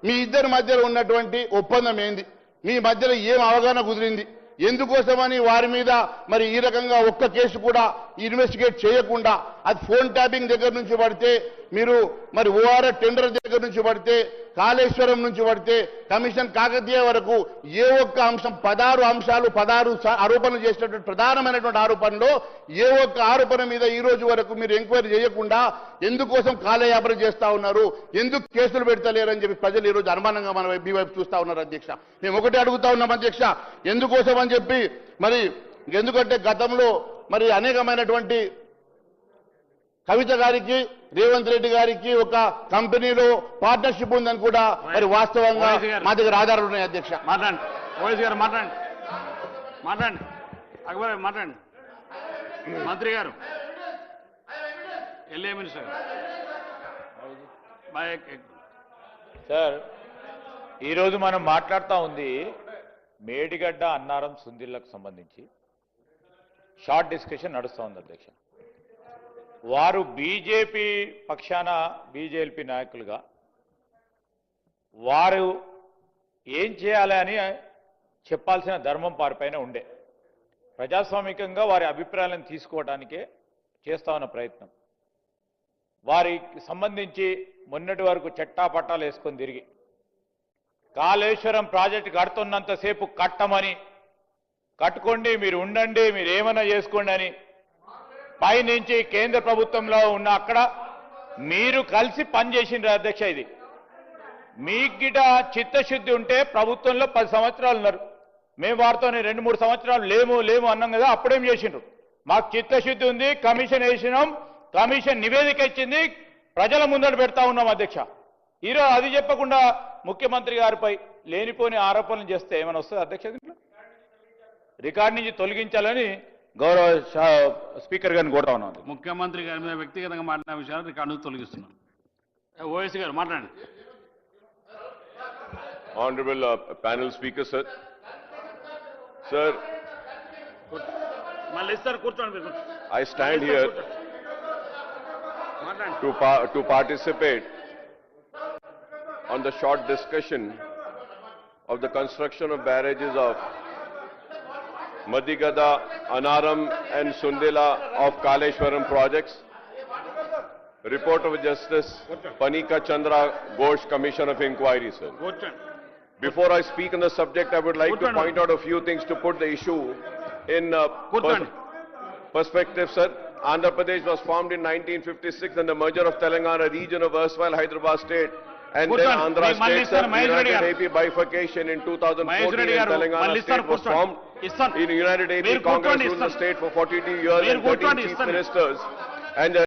మీ ఇద్దరి మధ్యలో ఉన్నటువంటి ఒప్పందం ఏంది, మీ మధ్యలో ఏం అవగాహన కుదిరింది, ఎందుకోసమని వారి మీద మరి ఈ రకంగా ఒక్క కేసు కూడా ఇన్వెస్టిగేట్ చేయకుండా అది ఫోన్ ట్యాపింగ్ దగ్గర నుంచి పడితే, మీరు మరి ఓఆర్ఆర్ టెండర్ దగ్గర నుంచి పడితే, కాళేశ్వరం నుంచి పడితే, కమిషన్ కాకతీయ వరకు ఏ ఒక్క అంశం 16 అంశాలు 16 ఆరోపణలు చేసినటువంటి ప్రధానమైనటువంటి ఆరోపణలో ఏ ఒక్క ఆరోపణ మీద ఈ రోజు వరకు మీరు ఎంక్వైరీ చేయకుండా ఎందుకోసం కాలయాపన చేస్తా ఉన్నారు, ఎందుకు కేసులు పెడతలేరని చెప్పి ప్రజలు ఈ రోజు అనుమానంగా మన మీ వైపు చూస్తా ఉన్నారు అధ్యక్ష. మేము ఒకటే అడుగుతా ఉన్నాం అధ్యక్ష, ఎందుకోసం అని చెప్పి మరి ఎందుకంటే గతంలో మరి అనేకమైనటువంటి కవిత గారికి రేవంత్ రెడ్డి గారికి ఒక కంపెనీలో పార్ట్నర్షిప్ ఉందని కూడా మరి వాస్తవంగా మా దగ్గర ఆధారాలు ఉన్నాయి అధ్యక్ష. మాట్లాడండి ఓఎస్ గారు, మాట్లాడండి మాట్లాడండి అక్బర్ మాట్లాడండి. మంత్రి గారు, ఎల్ఏ మినిస్టర్ సార్, ఈరోజు మనం మాట్లాడుతూ ఉంది మేడిగడ్డ అన్నారం సుందిళ్లకు సంబంధించి షార్ట్ డిస్కషన్ నడుస్తూ ఉంది అధ్యక్ష. వారు బీజేపీ పక్షాన బీజేపీ నాయకులుగా వారు ఏం చేయాలి అని చెప్పాల్సిన ధర్మం వారిపైన ఉండే, ప్రజాస్వామికంగా వారి అభిప్రాయాలను తీసుకోవడానికే చేస్తా ఉన్న ప్రయత్నం. వారికి సంబంధించి మొన్నటి వరకు చట్టాపట్టాలు వేసుకొని తిరిగి కాళేశ్వరం ప్రాజెక్టు కడుతున్నంతసేపు కట్టమని, కట్టుకోండి మీరు ఉండండి మీరు ఏమైనా చేసుకోండి అని పైనుంచి కేంద్ర ప్రభుత్వంలో ఉన్న అక్కడ మీరు కలిసి పనిచేసిండ్రు అధ్యక్ష. ఇది మీకు గిట చిత్తశుద్ధి ఉంటే ప్రభుత్వంలో 10 సంవత్సరాలు ఉన్నారు, మేము వారితో 2-3 సంవత్సరాలు లేము అన్నాం కదా, అప్పుడేం చేసిండ్రు? మాకు చిత్తశుద్ధి ఉంది, కమిషన్ వేసినాం, కమిషన్ నివేదిక ఇచ్చింది, ప్రజల ముందట పెడతా ఉన్నాం అధ్యక్ష. ఈరోజు అది చెప్పకుండా ముఖ్యమంత్రి గారిపై లేనిపోని ఆరోపణలు చేస్తే ఏమైనా వస్తుంది అధ్యక్ష? దీంట్లో రికార్డు నుంచి తొలగించాలని గౌరవ స్పీకర్ గారిని కోరుతా ఉన్నాను. ముఖ్యమంత్రి గారి మీద వ్యక్తిగతంగా మాట్లాడిన విషయాలు రికార్డు తొలగిస్తున్నాం. ఓఎస్ గారు మాట్లాడండి. Honorable panel speaker, sir. Sir, మళ్ళీ ఇస్తారు, కూర్చోండి. I stand here to participate on the short discussion of the construction of barrages of Madigada, Anaram and Sundila of Kaleshwaram projects. Report of Justice Panika Chandra Ghosh Commission of Inquiry, sir. Before I speak on the subject, I would like to point out a few things to put the issue in perspective, sir. Andhra Pradesh was formed in 1956 and the merger of Telangana region of erstwhile Hyderabad state and then Andhra state, sir. United AP bifurcation in 2014 and Telangana state was formed. In United AP, Congress ruled the state for 42 years and 13 chief ministers. And